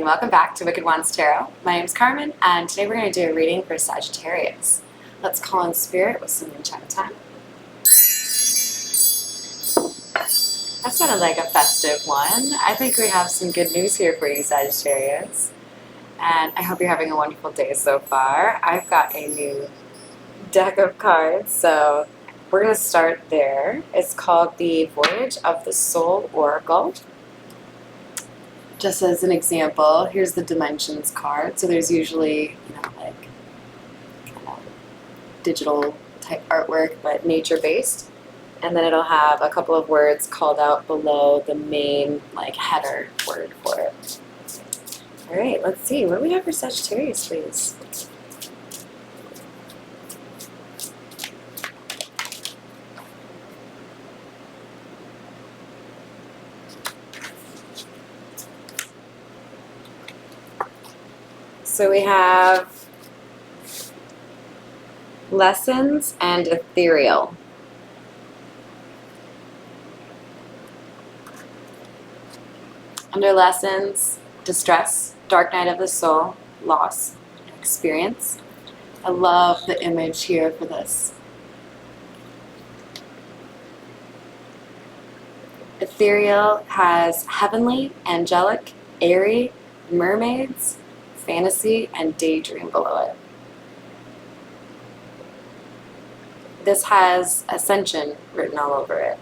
welcome back to Wicked Wands Tarot. My name is Carmen, and today we're going to do a reading for Sagittarius. Let's call in spirit with some enchant time. That sounded like a festive one. I think we have some good news here for you, Sagittarius. And I hope you're having a wonderful day so far. I've got a new deck of cards, so we're going to start there. It's called the Voyage of the Soul Oracle. Just as an example, here's the Dimensions card. So there's usually, like kind of digital type artwork, but nature-based. And then it'll have a couple of words called out below the main, like, header word for it. All right, let's see. What do we have for Sagittarius, please? So we have lessons and ethereal. Under lessons, distress, dark night of the soul, loss, experience. I love the image here for this. Ethereal has heavenly, angelic, airy, mermaids, fantasy, and daydream below it. This has ascension written all over it.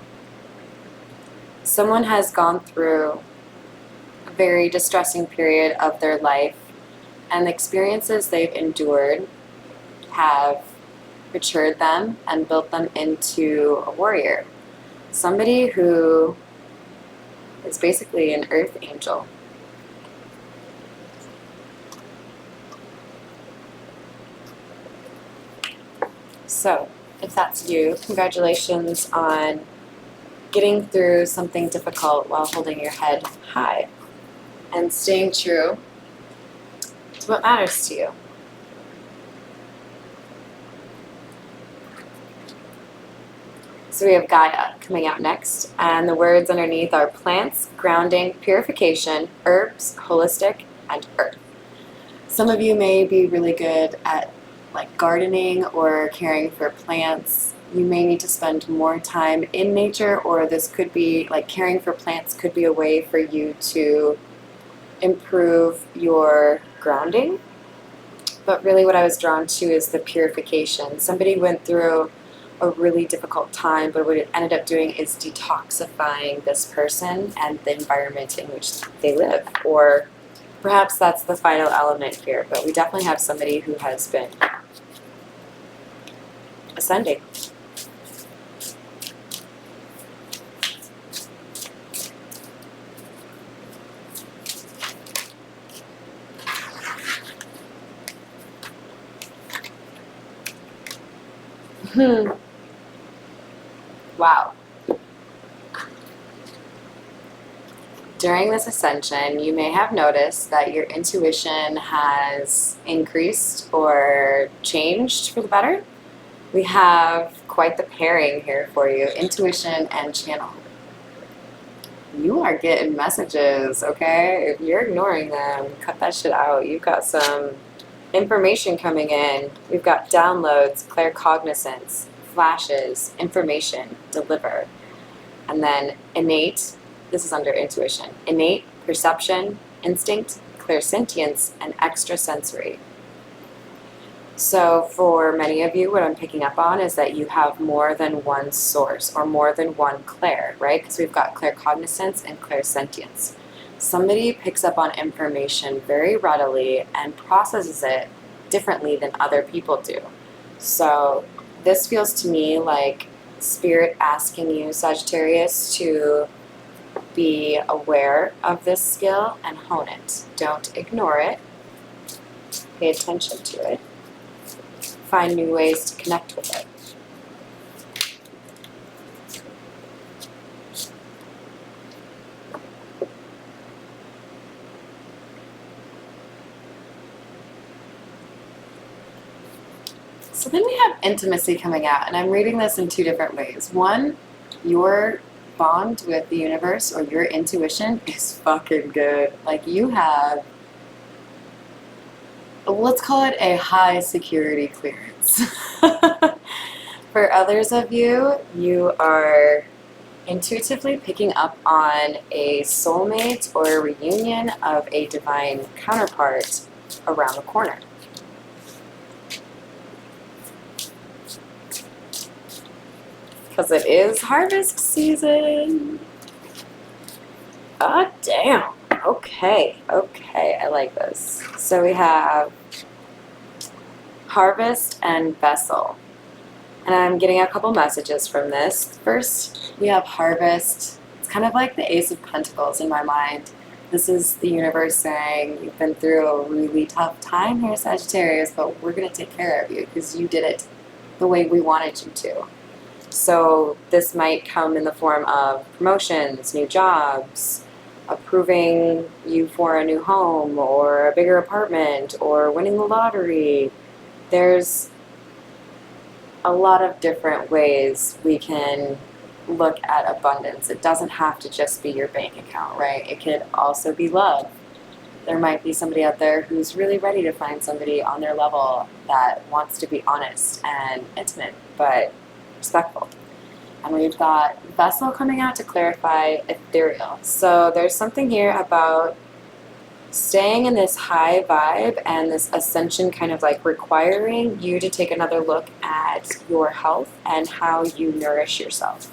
Someone has gone through a very distressing period of their life, and the experiences they've endured have matured them and built them into a warrior. Somebody who is basically an earth angel. So, if that's you, congratulations on getting through something difficult while holding your head high and staying true to what matters to you. So we have Gaia coming out next, and the words underneath are plants, grounding, purification, herbs, holistic, and earth. Some of you may be really good at like gardening or caring for plants. You may need to spend more time in nature, or this could be like caring for plants could be a way for you to improve your grounding. But really what I was drawn to is the purification. Somebody went through a really difficult time, but what it ended up doing is detoxifying this person and the environment in which they live. Or perhaps that's the final element here, but we definitely have somebody who has been ascending. Wow. During this ascension, you may have noticed that your intuition has increased or changed for the better. We have quite the pairing here for you, intuition and channel. You are getting messages, okay? If you're ignoring them, cut that shit out. You've got some information coming in. We've got downloads, claircognizance, flashes, information, deliver. And then innate, this is under intuition, innate, perception, instinct, clairsentience, and extrasensory. So for many of you, what I'm picking up on is that you have more than one source or more than one clair, right? Because we've got claircognizance and clairsentience. Somebody picks up on information very readily and processes it differently than other people do. So this feels to me like Spirit asking you, Sagittarius, to be aware of this skill and hone it. Don't ignore it. Pay attention to it. Find new ways to connect with it. So then we have intimacy coming out, and I'm reading this in two different ways. One, your bond with the universe or your intuition is fucking good. Like, you have let's call it a high security clearance. For others of you, you are intuitively picking up on a soulmate or a reunion of a divine counterpart around the corner. Because it is harvest season. Ah, damn. Okay, I like this. So we have harvest and vessel. And I'm getting a couple messages from this. First, we have harvest. It's kind of like the Ace of Pentacles in my mind. This is the universe saying, you've been through a really tough time here, Sagittarius, but we're going to take care of you because you did it the way we wanted you to. So this might come in the form of promotions, new jobs, approving you for a new home or a bigger apartment or winning the lottery. There's a lot of different ways we can look at abundance. It doesn't have to just be your bank account, right? It could also be love. There might be somebody out there who's really ready to find somebody on their level that wants to be honest and intimate, but respectful. And we've got vessel coming out to clarify ethereal. So there's something here about staying in this high vibe and this ascension kind of like requiring you to take another look at your health and how you nourish yourself.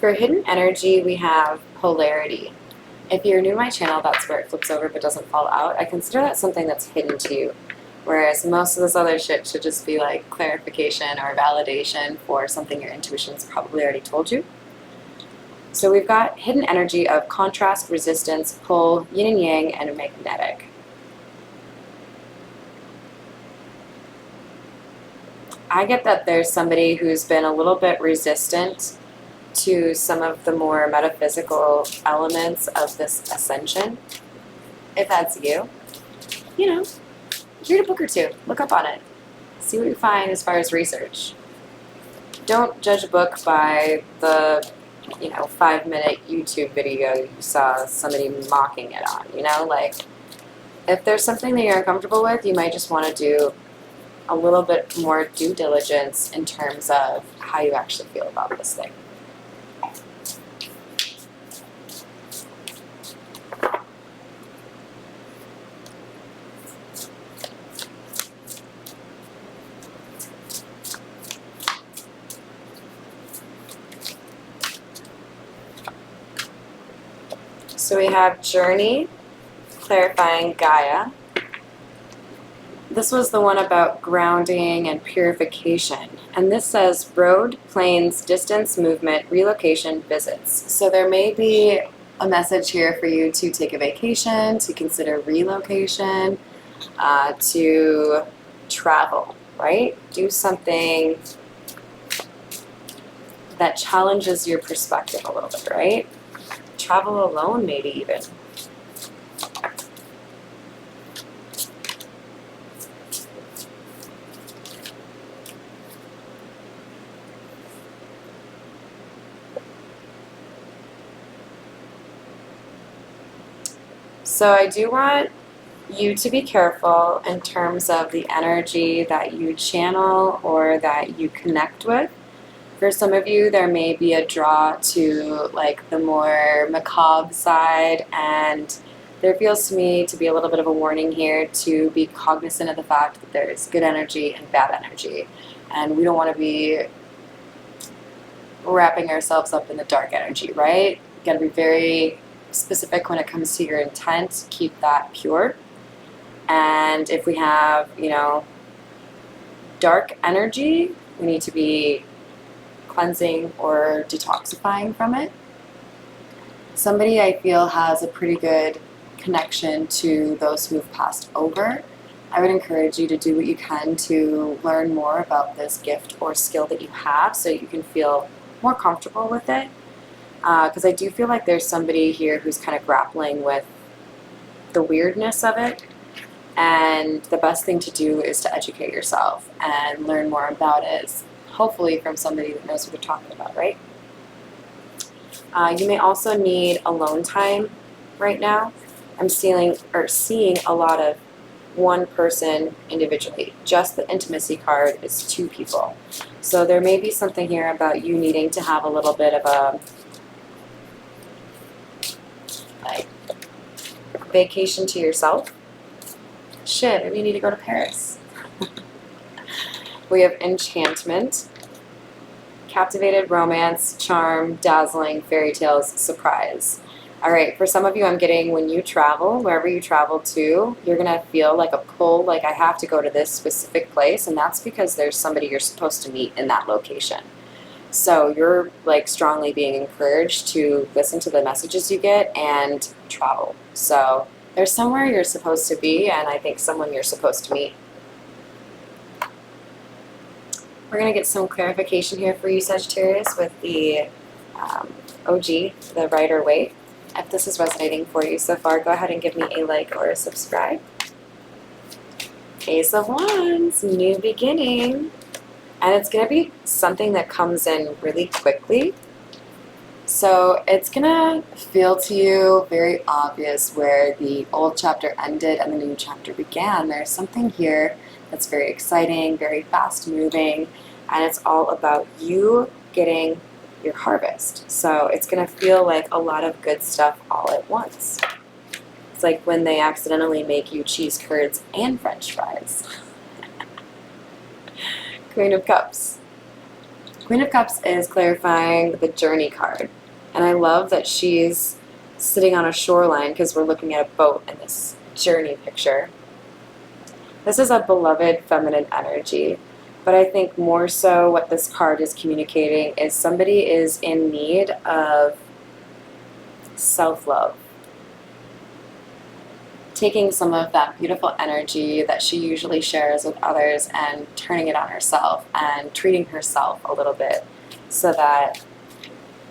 For hidden energy, we have polarity. If you're new to my channel, that's where it flips over but doesn't fall out. I consider that something that's hidden to you. Whereas most of this other shit should just be like clarification or validation for something your intuition's probably already told you. So we've got hidden energy of contrast, resistance, pull, yin and yang, and magnetic. I get that there's somebody who's been a little bit resistant to some of the more metaphysical elements of this ascension. If that's you, you know, read a book or two, look up on it, see what you find as far as research. Don't judge a book by the 5-minute YouTube video you saw somebody mocking it on, like if there's something that you're uncomfortable with, you might just want to do a little bit more due diligence in terms of how you actually feel about this thing. So we have journey, clarifying Gaia. This was the one about grounding and purification. And this says road, planes, distance, movement, relocation, visits. So there may be a message here for you to take a vacation, to consider relocation, to travel, right? Do something that challenges your perspective a little bit, right? Travel alone, maybe even. So I do want you to be careful in terms of the energy that you channel or that you connect with. For some of you, there may be a draw to like the more macabre side, and there feels to me to be a little bit of a warning here to be cognizant of the fact that there's good energy and bad energy, and we don't want to be wrapping ourselves up in the dark energy, right? You got to be very specific when it comes to your intent. Keep that pure. And if we have, dark energy, we need to be cleansing or detoxifying from it. Somebody I feel has a pretty good connection to those who have passed over. I would encourage you to do what you can to learn more about this gift or skill that you have so you can feel more comfortable with it. Because I do feel like there's somebody here who's kind of grappling with the weirdness of it. And the best thing to do is to educate yourself and learn more about it, hopefully from somebody that knows what they're talking about, right? You may also need alone time right now. I'm seeing a lot of one person individually. Just the intimacy card is two people. So there may be something here about you needing to have a little bit of a like vacation to yourself. Shit, maybe you need to go to Paris. We have enchantment, captivated, romance, charm, dazzling, fairy tales, surprise. All right, for some of you, I'm getting when you travel, wherever you travel to, you're going to feel like a pull, like I have to go to this specific place, and that's because there's somebody you're supposed to meet in that location. So you're like strongly being encouraged to listen to the messages you get and travel. So there's somewhere you're supposed to be, and I think someone you're supposed to meet. We're going to get some clarification here for you, Sagittarius, with the OG, the Rider-Waite. If this is resonating for you so far, go ahead and give me a like or a subscribe. Ace of Wands, new beginning. And it's going to be something that comes in really quickly. So it's going to feel to you very obvious where the old chapter ended and the new chapter began. There's something here that's very exciting, very fast moving, and it's all about you getting your harvest. So it's going to feel like a lot of good stuff all at once. It's like when they accidentally make you cheese curds and french fries. Queen of Cups. Queen of Cups is clarifying the journey card. And I love that she's sitting on a shoreline because we're looking at a boat in this journey picture. This is a beloved feminine energy. But I think more so what this card is communicating is somebody is in need of self-love. Taking some of that beautiful energy that she usually shares with others and turning it on herself and treating herself a little bit so that,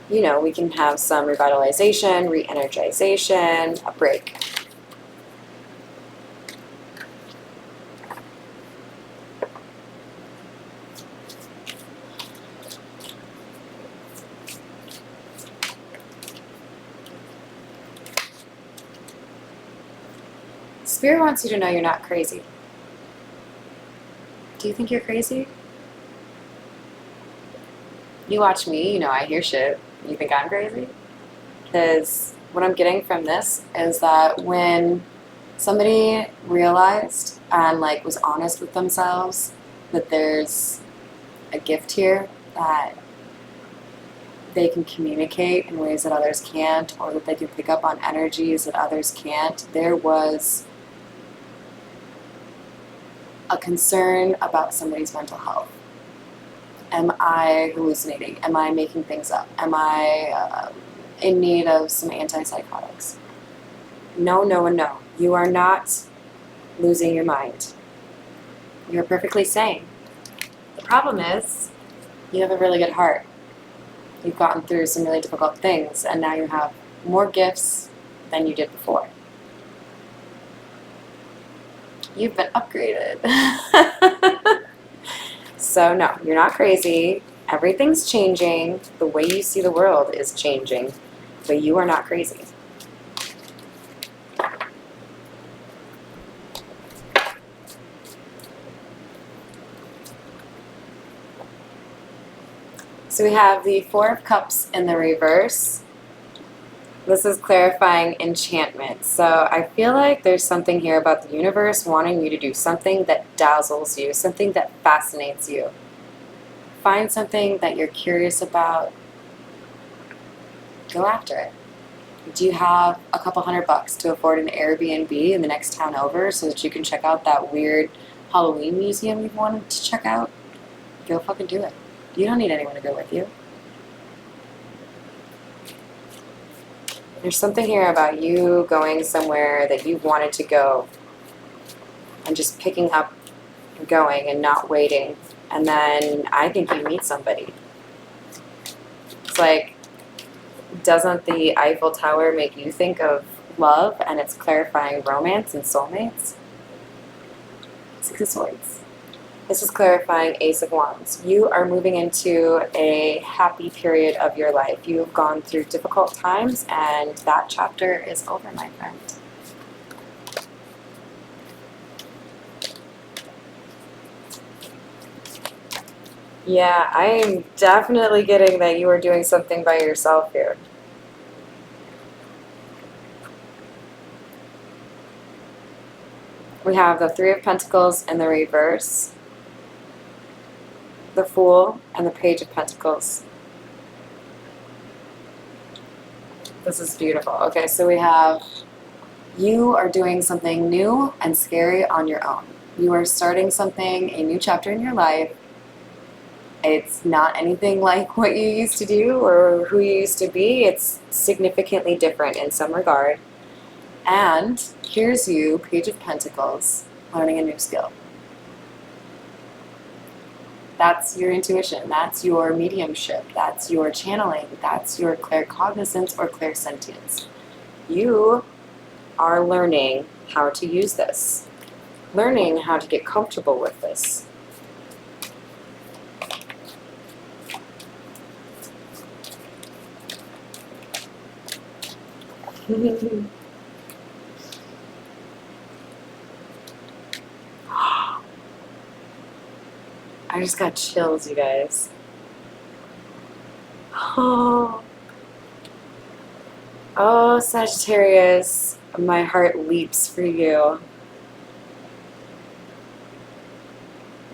you know, we can have some revitalization, re-energization, a break. Spirit wants you to know you're not crazy. Do you think you're crazy? You watch me, you know I hear shit. You think I'm crazy? Because what I'm getting from this is that when somebody realized and like was honest with themselves that there's a gift here that they can communicate in ways that others can't, or that they can pick up on energies that others can't, there was a concern about somebody's mental health. Am I hallucinating? Am I making things up? Am I in need of some antipsychotics? No, no, and no. You are not losing your mind. You're perfectly sane. The problem is you have a really good heart. You've gotten through some really difficult things, and now you have more gifts than you did before. You've been upgraded. So no, you're not crazy. Everything's changing. The way you see the world is changing, but you are not crazy. So we have the Four of Cups in the reverse. This is clarifying enchantment. So I feel like there's something here about the universe wanting you to do something that dazzles you, something that fascinates you. Find something that you're curious about. Go after it. Do you have a couple $100 to afford an Airbnb in the next town over so that you can check out that weird Halloween museum you've wanted to check out? Go fucking do it. You don't need anyone to go with you. There's something here about you going somewhere that you wanted to go and just picking up and going and not waiting. And then I think you meet somebody. It's like, doesn't the Eiffel Tower make you think of love, and it's clarifying romance and soulmates? Six of Swords. This is clarifying Ace of Wands. You are moving into a happy period of your life. You've gone through difficult times, and that chapter is over, my friend. Yeah, I'm definitely getting that you are doing something by yourself here. We have the Three of Pentacles in the reverse, the Fool, and the Page of Pentacles. This is beautiful. Okay, so we have you are doing something new and scary on your own. You are starting something, a new chapter in your life. It's not anything like what you used to do or who you used to be. It's significantly different in some regard. And here's you, Page of Pentacles, learning a new skill. That's your intuition. That's your mediumship. That's your channeling. That's your claircognizance or clairsentience. You are learning how to use this, learning how to get comfortable with this. I just got chills, you guys. Oh, oh, Sagittarius, my heart leaps for you.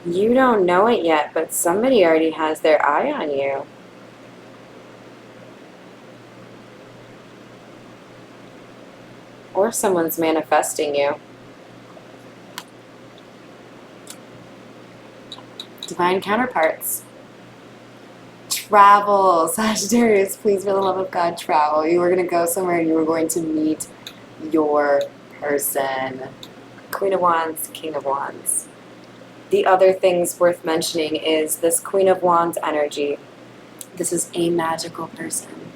You don't know it yet, but somebody already has their eye on you. Or someone's manifesting you. Divine counterparts. Travel. Sagittarius, please, for the love of God, travel. You were going to go somewhere and you were going to meet your person. Queen of Wands, King of Wands. The other things worth mentioning is this Queen of Wands energy. This is a magical person.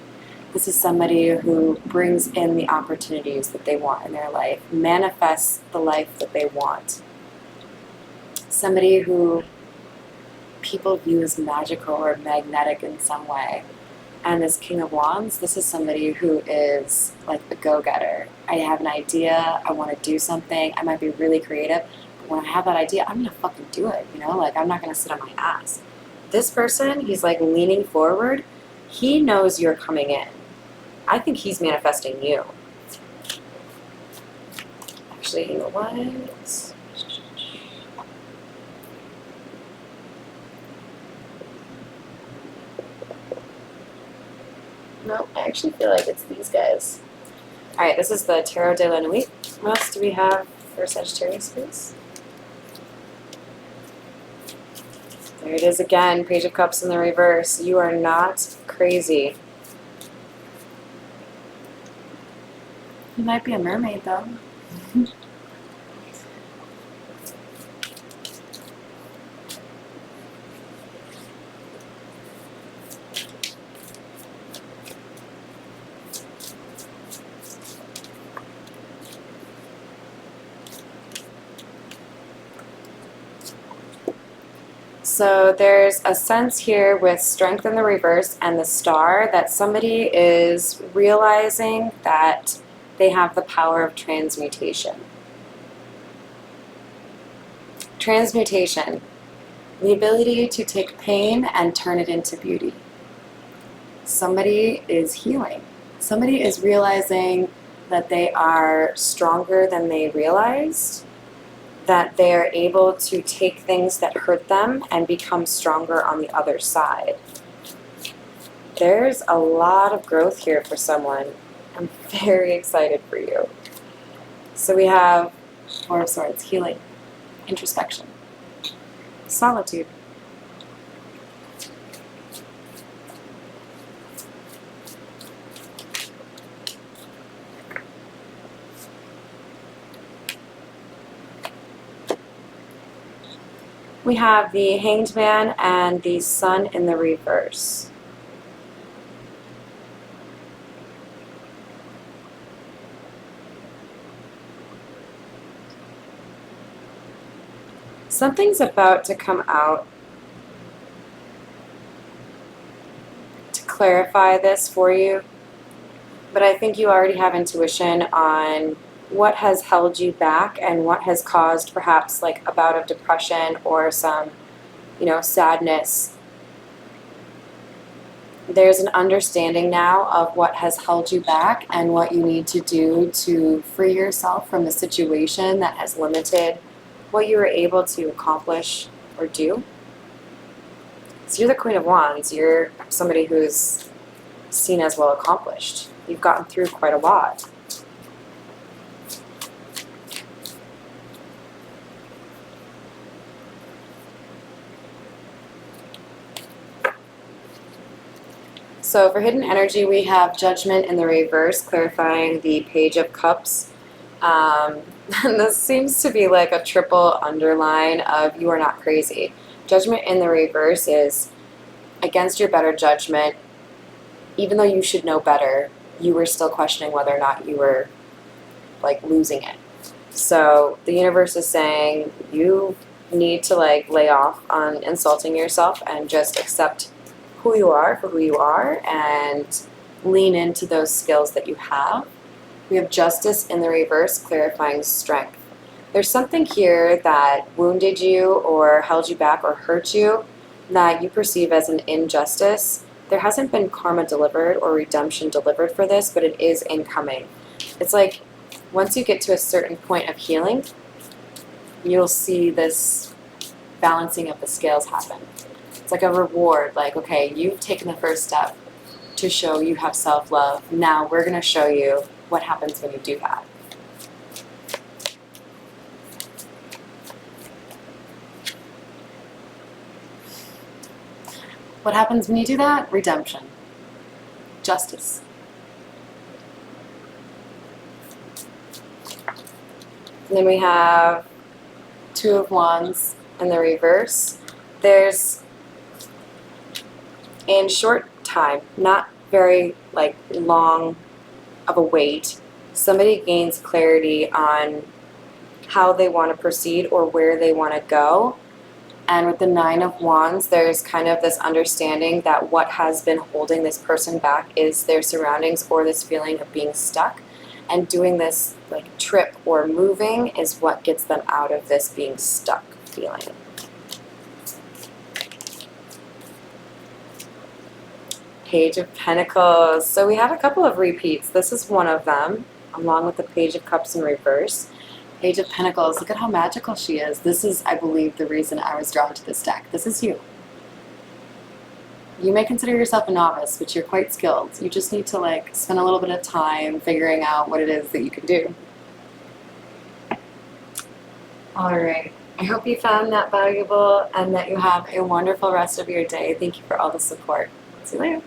This is somebody who brings in the opportunities that they want in their life, manifests the life that they want. Somebody who people view as magical or magnetic in some way. And this King of Wands, this is somebody who is like the go-getter. I have an idea, I want to do something, I might be really creative, but when I have that idea, I'm going to fucking do it, you know? Like, I'm not going to sit on my ass. This person, he's like leaning forward, he knows you're coming in. I think he's manifesting you. Actually, you know what? No, I actually feel like it's these guys. Alright, this is the Tarot de la Nuit. What else do we have for Sagittarius, please? There it is again, Page of Cups in the reverse. You are not crazy. You might be a mermaid, though. So there's a sense here with Strength in the reverse and the Star that somebody is realizing that they have the power of transmutation. Transmutation, the ability to take pain and turn it into beauty. Somebody is healing. Somebody is realizing that they are stronger than they realized, that they are able to take things that hurt them and become stronger on the other side. There's a lot of growth here for someone. I'm very excited for you. So we have Four of Swords, healing, introspection, solitude. We have the Hanged Man and the Sun in the reverse. Something's about to come out to clarify this for you, but I think you already have intuition on what has held you back and what has caused perhaps like a bout of depression or some, sadness. There's an understanding now of what has held you back and what you need to do to free yourself from the situation that has limited what you were able to accomplish or do. So you're the Queen of Wands. You're somebody who's seen as well accomplished. You've gotten through quite a lot. So for hidden energy, we have Judgment in the reverse, clarifying the Page of Cups. And this seems to be like a triple underline of you are not crazy. Judgment in the reverse is against your better judgment. Even though you should know better, you were still questioning whether or not you were like losing it. So the universe is saying you need to like lay off on insulting yourself and just accept who you are for who you are and lean into those skills that you have. We have Justice in the reverse, clarifying strength. There's something here that wounded you or held you back or hurt you that you perceive as an injustice. There hasn't been karma delivered or redemption delivered for this, but it is incoming. It's like once you get to a certain point of healing, you'll see this balancing of the scales happen. It's like a reward, like, okay, you've taken the first step to show you have self-love. Now we're going to show you what happens when you do that. What happens when you do that? Redemption. Justice. And then we have Two of Wands in the reverse. There's, in short time, not very like long of a wait, somebody gains clarity on how they want to proceed or where they want to go. And with the Nine of Wands, there's kind of this understanding that what has been holding this person back is their surroundings or this feeling of being stuck. And doing this like trip or moving is what gets them out of this being stuck feeling. Page of Pentacles. So we have a couple of repeats. This is one of them, along with the Page of Cups in reverse. Page of Pentacles. Look at how magical she is. This is, I believe, the reason I was drawn to this deck. This is you. You may consider yourself a novice, but you're quite skilled. You just need to like spend a little bit of time figuring out what it is that you can do. All right. I hope you found that valuable and that you have a wonderful rest of your day. Thank you for all the support. See you later.